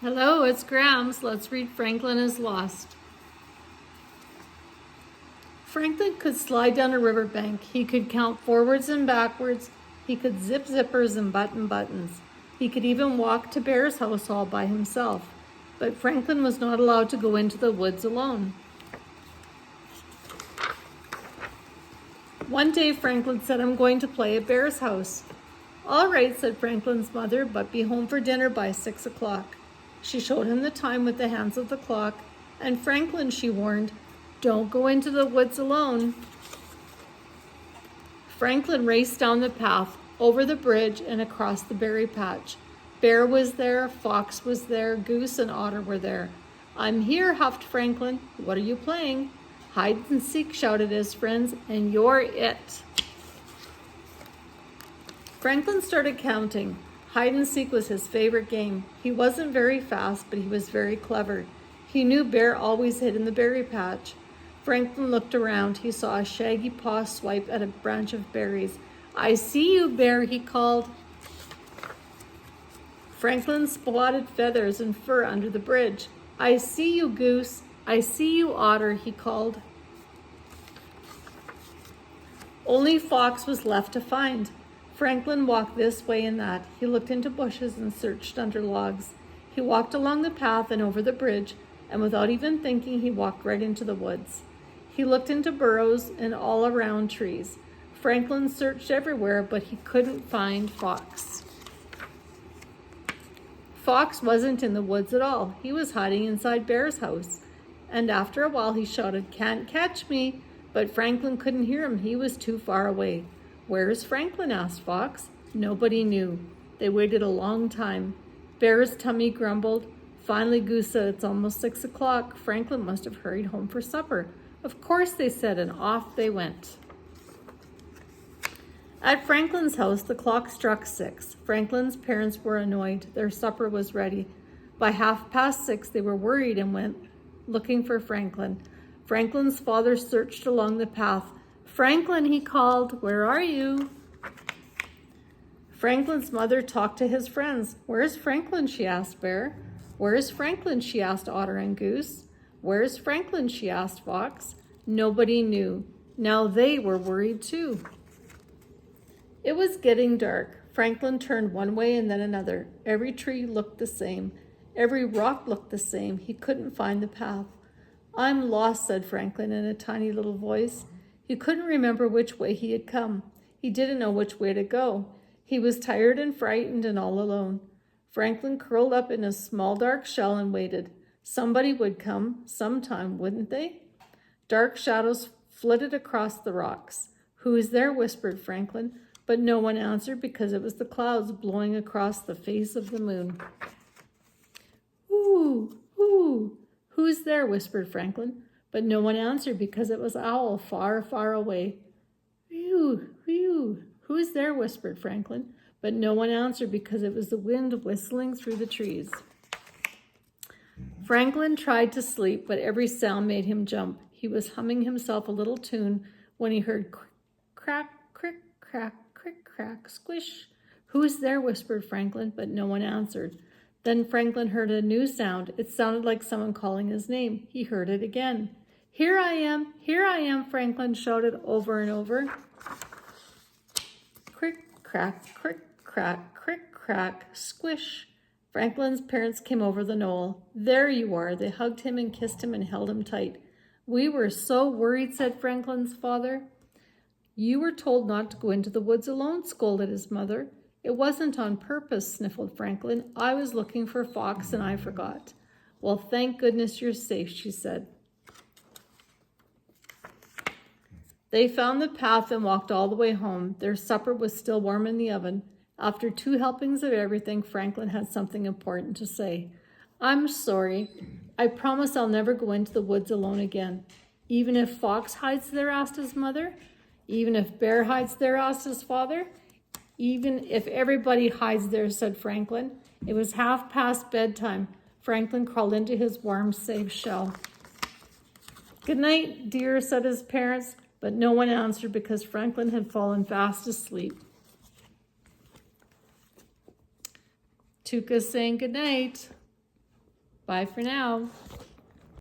Hello, it's Grams. Let's read Franklin is Lost. Franklin could slide down a riverbank. He could count forwards and backwards. He could zip zippers and button buttons. He could even walk to Bear's house all by himself. But Franklin was not allowed to go into the woods alone. One day Franklin said, "I'm going to play at Bear's house." "All right," said Franklin's mother, "but be home for dinner by 6 o'clock. She showed him the time with the hands of the clock. "And Franklin," she warned, "don't go into the woods alone." Franklin raced down the path, over the bridge, and across the berry patch. Bear was there, Fox was there, Goose and Otter were there. "I'm here," huffed Franklin. "What are you playing?" "Hide and seek," shouted his friends, "and you're it." Franklin started counting. Hide and seek was his favorite game. He wasn't very fast, but he was very clever. He knew Bear always hid in the berry patch. Franklin looked around. He saw a shaggy paw swipe at a branch of berries. "I see you, Bear," he called. Franklin spotted feathers and fur under the bridge. "I see you, Goose. I see you, Otter," he called. Only Fox was left to find. Franklin walked this way and that. He looked into bushes and searched under logs. He walked along the path and over the bridge, and without even thinking, he walked right into the woods. He looked into burrows and all around trees. Franklin searched everywhere, but he couldn't find Fox. Fox wasn't in the woods at all. He was hiding inside Bear's house. And after a while, he shouted, "Can't catch me!" But Franklin couldn't hear him. He was too far away. "Where's Franklin?" asked Fox. Nobody knew. They waited a long time. Bear's tummy grumbled. Finally, Goose said, "It's almost 6 o'clock. Franklin must have hurried home for supper." "Of course," they said, and off they went. At Franklin's house, the clock struck 6. Franklin's parents were annoyed. Their supper was ready. By 6:30, they were worried and went looking for Franklin. Franklin's father searched along the path. "Franklin," he called, "where are you?" Franklin's mother talked to his friends. "Where's Franklin?" she asked Bear. "Where's Franklin?" she asked Otter and Goose. "Where's Franklin?" she asked Fox. Nobody knew. Now they were worried too. It was getting dark. Franklin turned one way and then another. Every tree looked the same. Every rock looked the same. He couldn't find the path. "I'm lost," said Franklin in a tiny little voice. He couldn't remember which way he had come. He didn't know which way to go. He was tired and frightened and all alone. Franklin curled up in a small dark shell and waited. Somebody would come sometime, wouldn't they? Dark shadows flitted across the rocks. "Who is there?" whispered Franklin, but no one answered because it was the clouds blowing across the face of the moon. "Ooh, ooh, who's there?" whispered Franklin, but no one answered because it was Owl far, far away. "Whew, whew, who's there?" whispered Franklin, but no one answered because it was the wind whistling through the trees. Franklin tried to sleep, but every sound made him jump. He was humming himself a little tune when he heard crack, crick, crack, crick, crack, squish. "Who's there?" whispered Franklin, but no one answered. Then Franklin heard a new sound. It sounded like someone calling his name. He heard it again. Here I am," Franklin shouted over and over. Crick, crack, crick, crack, crick, crack, squish. Franklin's parents came over the knoll. "There you are." They hugged him and kissed him and held him tight. "We were so worried," said Franklin's father. "You were told not to go into the woods alone," scolded his mother. "It wasn't on purpose," sniffled Franklin. "I was looking for Fox and I forgot." "Well, thank goodness you're safe," she said. They found the path and walked all the way home. Their supper was still warm in the oven. After 2 helpings of everything, Franklin had something important to say. "I'm sorry. I promise I'll never go into the woods alone again." "Even if Fox hides there?" asked his mother. "Even if Bear hides there?" asked his father. "Even if everybody hides there," said Franklin. It was 1:30 bedtime. Franklin crawled into his warm, safe shell. "Good night, dear," said his parents, but no one answered because Franklin had fallen fast asleep. Tuka's saying good night. Bye for now.